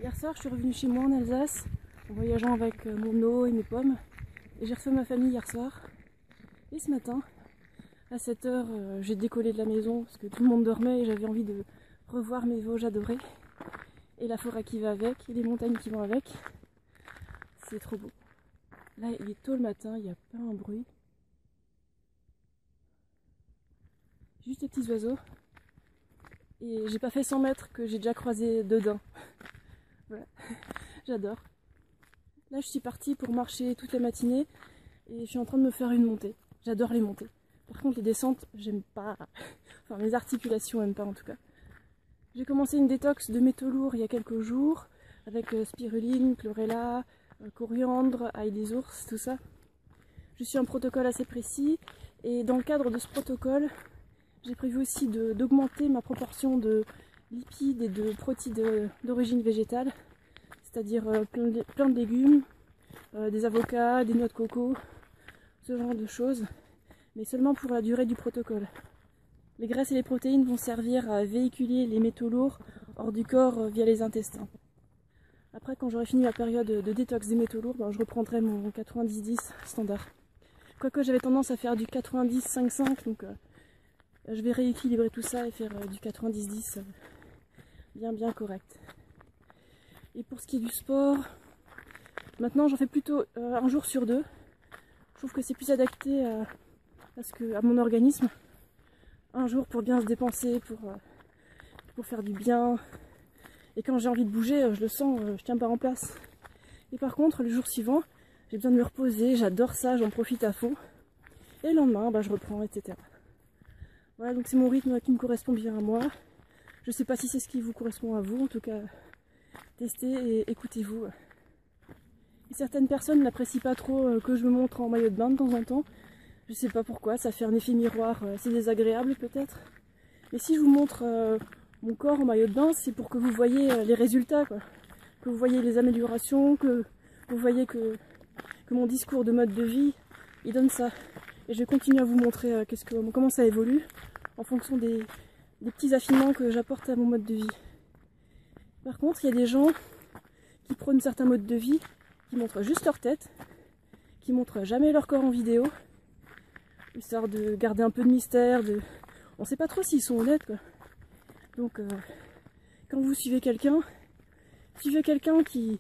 Hier soir, je suis revenue chez moi en Alsace, en voyageant avec mon eau et mes pommes. Et j'ai refait ma famille hier soir. Et ce matin, à 7 h, j'ai décollé de la maison parce que tout le monde dormait et j'avais envie de revoir mes Vosges adorés. Et la forêt qui va avec, et les montagnes qui vont avec. C'est trop beau. Là, il est tôt le matin, il n'y a pas un bruit. Juste des petits oiseaux. Et j'ai pas fait 100 mètres que j'ai déjà croisé 2 daims. Voilà, j'adore. Là, je suis partie pour marcher toute la matinée et je suis en train de me faire une montée. J'adore les montées. Par contre, les descentes, j'aime pas. Enfin, mes articulations n'aiment pas en tout cas. J'ai commencé une détox de métaux lourds il y a quelques jours avec spiruline, chlorella, coriandre, ail des ours, tout ça. Je suis un protocole assez précis et dans le cadre de ce protocole, j'ai prévu aussi d'augmenter ma proportion de lipides et de protéines d'origine végétale, c'est-à-dire plein de légumes, des avocats, des noix de coco, ce genre de choses, mais seulement pour la durée du protocole. Les graisses et les protéines vont servir à véhiculer les métaux lourds hors du corps via les intestins. Après, quand j'aurai fini ma période de détox des métaux lourds, je reprendrai mon 90-10 standard. Quoique j'avais tendance à faire du 90-5-5, donc je vais rééquilibrer tout ça et faire du 90-10 bien correct. Et pour ce qui est du sport, maintenant j'en fais plutôt un jour sur 2. Je trouve que c'est plus adapté à mon organisme. Un jour pour bien se dépenser, pour faire du bien. Et quand j'ai envie de bouger, je le sens, je tiens pas en place. Et par contre, le jour suivant, j'ai besoin de me reposer, j'adore ça, j'en profite à fond. Et le lendemain, je reprends, etc. Voilà, donc c'est mon rythme qui me correspond bien à moi. Je sais pas si c'est ce qui vous correspond à vous, en tout cas, testez et écoutez-vous. Et certaines personnes n'apprécient pas trop que je me montre en maillot de bain de temps en temps. Je sais pas pourquoi, ça fait un effet miroir, c'est désagréable peut-être. Mais si je vous montre mon corps en maillot de bain, c'est pour que vous voyez les résultats, quoi. Que vous voyez les améliorations, que vous voyez que mon discours de mode de vie, il donne ça. Et je vais continuer à vous montrer comment ça évolue en fonction des petits affinements que j'apporte à mon mode de vie. Par contre, il y a des gens qui prônent certains modes de vie, qui montrent juste leur tête, qui montrent jamais leur corps en vidéo, histoire de garder un peu de mystère, on sait pas trop s'ils sont honnêtes, quoi. Donc, quand vous suivez quelqu'un qui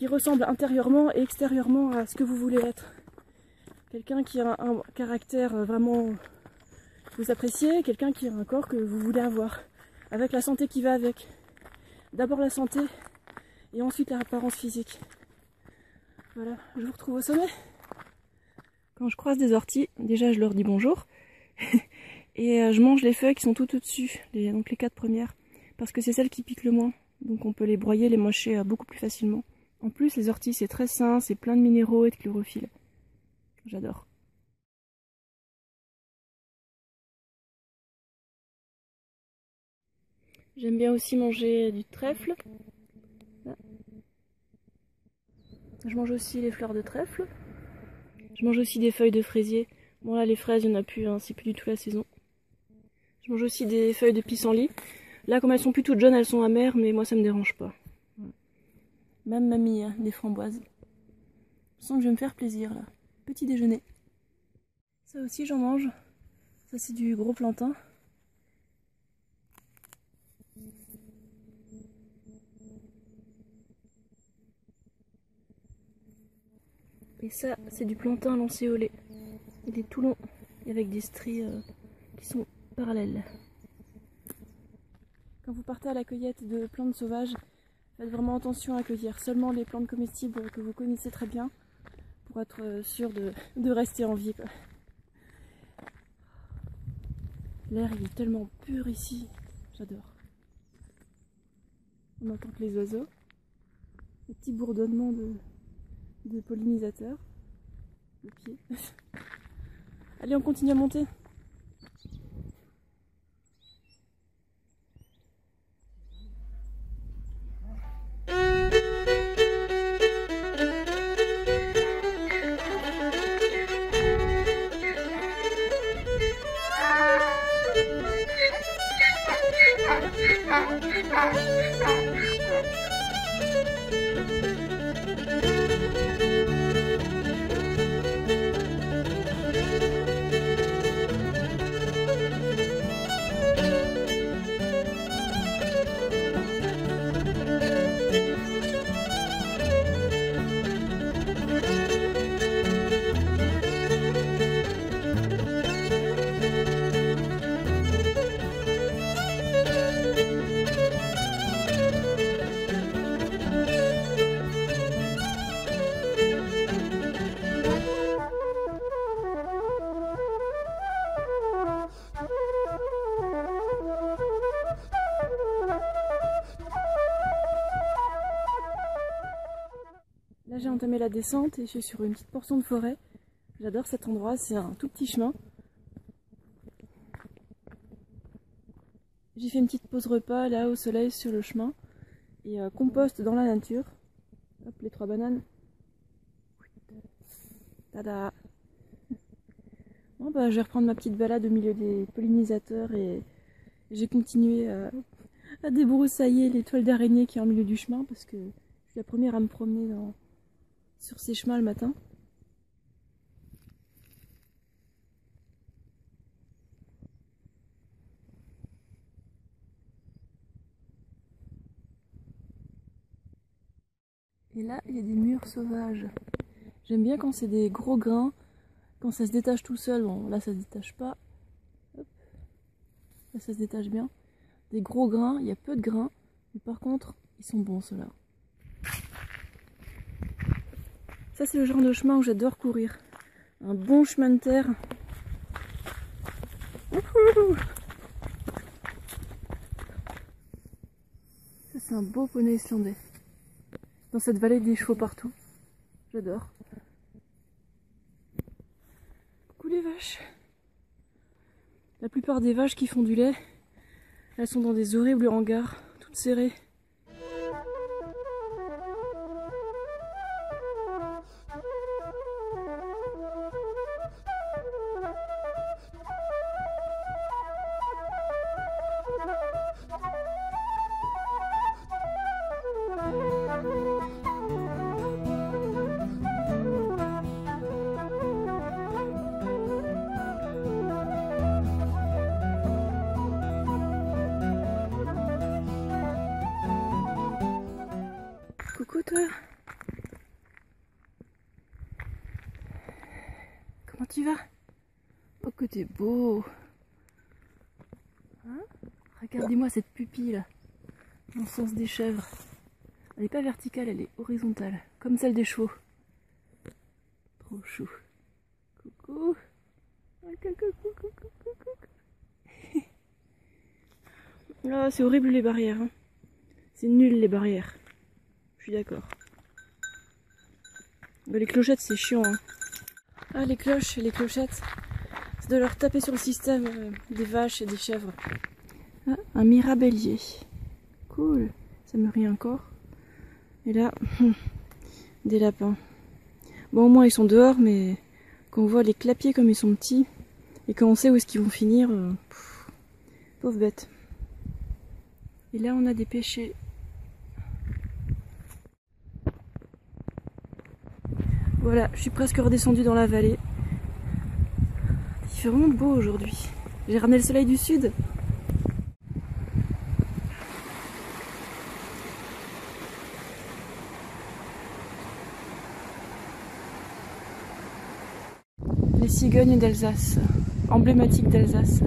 ressemble intérieurement et extérieurement à ce que vous voulez être. Quelqu'un qui a un caractère vraiment que vous appréciez, quelqu'un qui a un corps que vous voulez avoir, avec la santé qui va avec. D'abord la santé et ensuite l'apparence physique. Voilà, je vous retrouve au sommet. Quand je croise des orties, déjà je leur dis bonjour. Et je mange les feuilles qui sont tout au-dessus, donc les 4 premières, parce que c'est celles qui piquent le moins. Donc on peut les broyer, les mâcher beaucoup plus facilement. En plus, les orties c'est très sain, c'est plein de minéraux et de chlorophylle. J'adore. J'aime bien aussi manger du trèfle. Là. Je mange aussi les fleurs de trèfle. Je mange aussi des feuilles de fraisier. Bon là les fraises il n'y en a plus, hein, c'est plus du tout la saison. Je mange aussi des feuilles de pissenlit. Là comme elles sont plus toutes jeunes, elles sont amères, mais moi ça me dérange pas. Même mamie, hein, des framboises. Je sens que je vais me faire plaisir là. Petit déjeuner. Ça aussi j'en mange. Ça c'est du gros plantain. Et ça c'est du plantain lancéolé. Il est tout long et avec des stries qui sont parallèles. Quand vous partez à la cueillette de plantes sauvages, faites vraiment attention à cueillir seulement les plantes comestibles que vous connaissez très bien pour être sûr de rester en vie, quoi. L'air il est tellement pur ici, j'adore. On entend que les oiseaux, les petits bourdonnements de pollinisateurs, le pied. Allez, on continue à monter. entamer la descente et je suis sur une petite portion de forêt. J'adore cet endroit, c'est un tout petit chemin. J'ai fait une petite pause repas là au soleil sur le chemin et compost dans la nature. Hop, les 3 bananes. Tada! Bon bah je vais reprendre ma petite balade au milieu des pollinisateurs et j'ai continué à débroussailler les toiles d'araignée qui est en milieu du chemin parce que je suis la première à me promener sur ces chemins le matin. Et là, il y a des mûres sauvages. J'aime bien quand c'est des gros grains, quand ça se détache tout seul. Bon, là ça se détache pas. Hop. Là ça se détache bien. Des gros grains, il y a peu de grains, mais par contre, ils sont bons ceux-là. Ça c'est le genre de chemin où j'adore courir. Un bon chemin de terre. Ouhou. Ça c'est un beau poney islandais. Dans cette vallée des chevaux partout. J'adore. Coucou les vaches. La plupart des vaches qui font du lait, elles sont dans des horribles hangars, toutes serrées. Coucou toi. Comment tu vas? Oh que t'es beau. Hein? Regardez-moi cette pupille dans le sens des chèvres. Elle n'est pas verticale, elle est horizontale, comme celle des chevaux. Trop chou. Coucou. Ah, c'est horrible les barrières. Hein. C'est nul les barrières. Je suis d'accord. Bah, les clochettes c'est chiant. Hein. Ah les cloches et les clochettes. C'est de leur taper sur le système des vaches et des chèvres. Ah, un mirabellier. Cool. Ça me rit encore. Et là, des lapins. Bon au moins ils sont dehors mais quand on voit les clapiers comme ils sont petits et quand on sait où est-ce qu'ils vont finir, pauvre bête. Et là on a des pêchers. Voilà, je suis presque redescendue dans la vallée. Il fait vraiment beau aujourd'hui. J'ai ramené le soleil du sud. Les cigognes d'Alsace, emblématiques d'Alsace.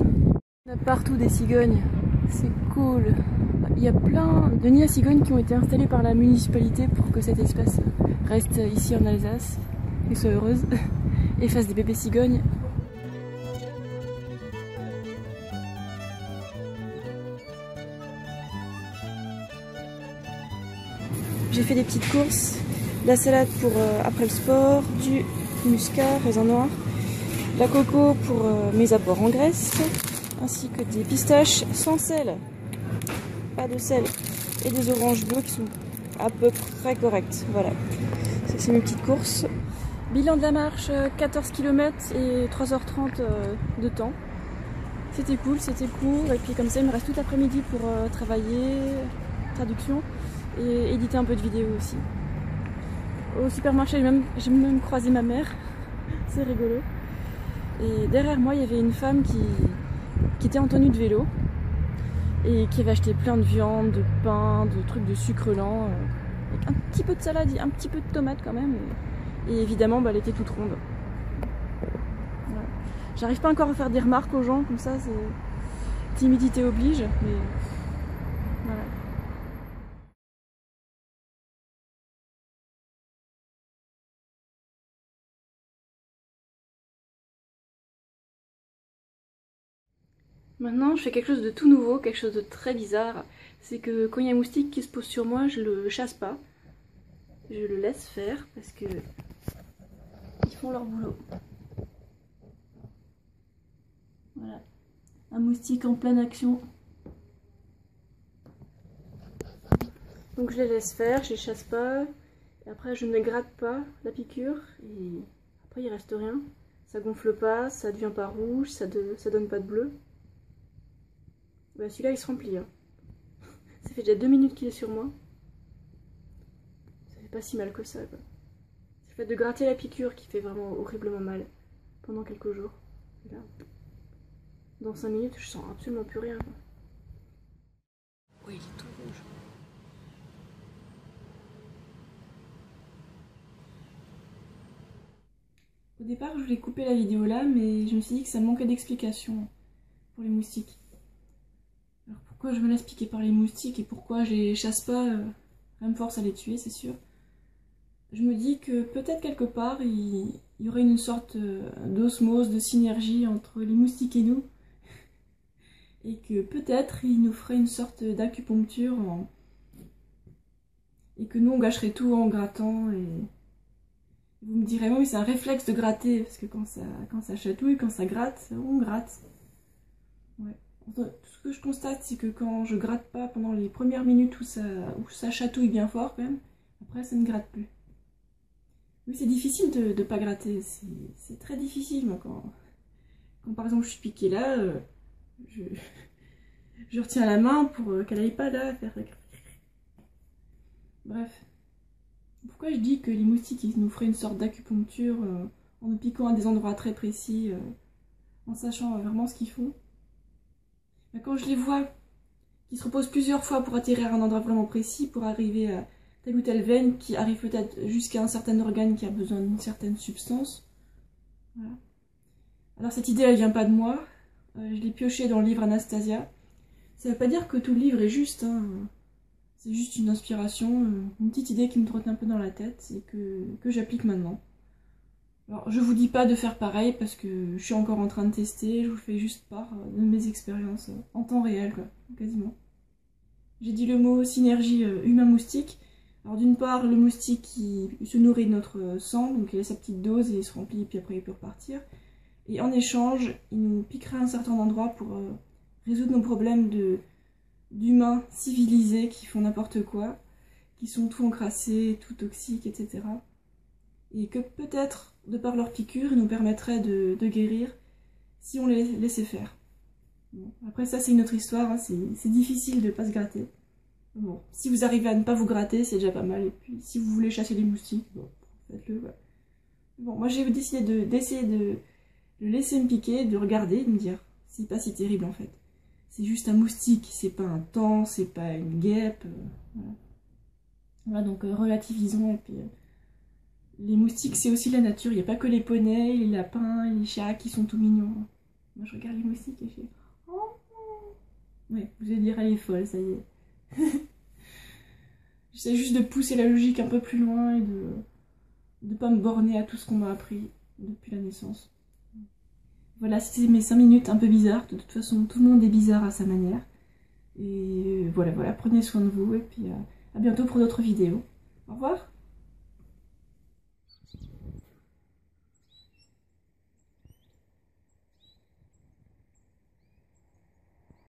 Il y en a partout des cigognes, c'est cool. Il y a plein de nids à cigognes qui ont été installés par la municipalité pour que cette espèce reste ici en Alsace et soit heureuse et fasse des bébés cigognes. J'ai fait des petites courses, la salade pour après le sport, du muscat, raisin noir, la coco pour mes apports en graisse, ainsi que des pistaches sans sel, pas de sel, et des oranges bleues qui sont à peu près correctes. Voilà, c'est mes petites courses. Bilan de la marche, 14 km et 3h30 de temps. C'était cool, c'était court, et puis comme ça il me reste tout l'après-midi pour travailler, traduction, et éditer un peu de vidéos aussi. Au supermarché, j'ai même croisé ma mère, c'est rigolo. Et derrière moi, il y avait une femme qui était en tenue de vélo et qui avait acheté plein de viande, de pain, de trucs de sucre lent, avec un petit peu de salade, un petit peu de tomate quand même. Et évidemment, bah, elle était toute ronde. Voilà. J'arrive pas encore à faire des remarques aux gens comme ça, c'est timidité oblige, mais voilà. Maintenant, je fais quelque chose de tout nouveau, quelque chose de très bizarre. C'est que quand il y a un moustique qui se pose sur moi, je le chasse pas. Je le laisse faire parce que ils font leur boulot. Voilà, un moustique en pleine action. Donc je les laisse faire, je les chasse pas. Et après je ne gratte pas la piqûre et après il reste rien. Ça gonfle pas, ça devient pas rouge, ça donne pas de bleu. Bah, celui-là il se remplit. Hein. Ça fait déjà 2 minutes qu'il est sur moi. Ça fait pas si mal que ça. Quoi. C'est le fait de gratter la piqûre qui fait vraiment horriblement mal pendant quelques jours. Et là, dans 5 minutes je sens absolument plus rien. Quoi. Oui, il est tout rouge. Au départ, je voulais couper la vidéo là, mais je me suis dit que ça manquait d'explications pour les moustiques. Alors pourquoi je me laisse piquer par les moustiques et pourquoi je les chasse pas, rien me force à les tuer, c'est sûr. Je me dis que peut-être quelque part, il y aurait une sorte d'osmose, de synergie entre les moustiques et nous. Et que peut-être il nous ferait une sorte d'acupuncture et que nous on gâcherait tout en grattant et... Vous me direz, oui, c'est un réflexe de gratter, parce que quand ça chatouille, quand ça gratte, on gratte. Ouais. Tout ce que je constate, c'est que quand je gratte pas pendant les premières minutes où ça chatouille bien fort, quand même, après ça ne gratte plus. Oui, c'est difficile de pas gratter, c'est très difficile. Moi, quand par exemple je suis piquée là, je retiens la main pour qu'elle aille pas là, faire... Bref. Pourquoi je dis que les moustiques ils nous feraient une sorte d'acupuncture en nous piquant à des endroits très précis, en sachant vraiment ce qu'ils font? Mais quand je les vois, qui se reposent plusieurs fois pour atterrir à un endroit vraiment précis, pour arriver à telle ou telle veine, qui arrive peut-être jusqu'à un certain organe qui a besoin d'une certaine substance. Voilà. Alors cette idée elle vient pas de moi, je l'ai piochée dans le livre Anastasia. Ça veut pas dire que tout le livre est juste, hein. C'est juste une inspiration, une petite idée qui me trotte un peu dans la tête et que j'applique maintenant. Alors je vous dis pas de faire pareil parce que je suis encore en train de tester, je vous fais juste part de mes expériences en temps réel, quoi, quasiment. J'ai dit le mot synergie humain-moustique. Alors d'une part, le moustique il se nourrit de notre sang, donc il a sa petite dose et il se remplit et puis après il peut repartir. Et en échange, il nous piquera à un certain endroit pour résoudre nos problèmes d'humains civilisés qui font n'importe quoi, qui sont tout encrassés, tout toxiques, etc. Et que peut-être, de par leur piqûre, ils nous permettraient de guérir si on les laissait faire. Bon, après ça c'est une autre histoire, hein, c'est difficile de ne pas se gratter. Bon, si vous arrivez à ne pas vous gratter, c'est déjà pas mal, et puis si vous voulez chasser les moustiques, bon, faites-le. Ouais. Bon, moi j'ai décidé d'essayer de le laisser me piquer, de regarder, de me dire, c'est pas si terrible en fait. C'est juste un moustique, c'est pas un taon, c'est pas une guêpe. Voilà. Voilà, donc relativisons. Et puis, les moustiques, c'est aussi la nature. Il n'y a pas que les poneys, les lapins, les chats qui sont tout mignons. Moi, je regarde les moustiques et je fais... Oh. Oui, vous allez dire, elle est folle, ça y est. J'essaie juste de pousser la logique un peu plus loin et de ne pas me borner à tout ce qu'on m'a appris depuis la naissance. Voilà, c'était mes 5 minutes un peu bizarres. De toute façon, tout le monde est bizarre à sa manière. Et voilà, prenez soin de vous et puis à bientôt pour d'autres vidéos. Au revoir.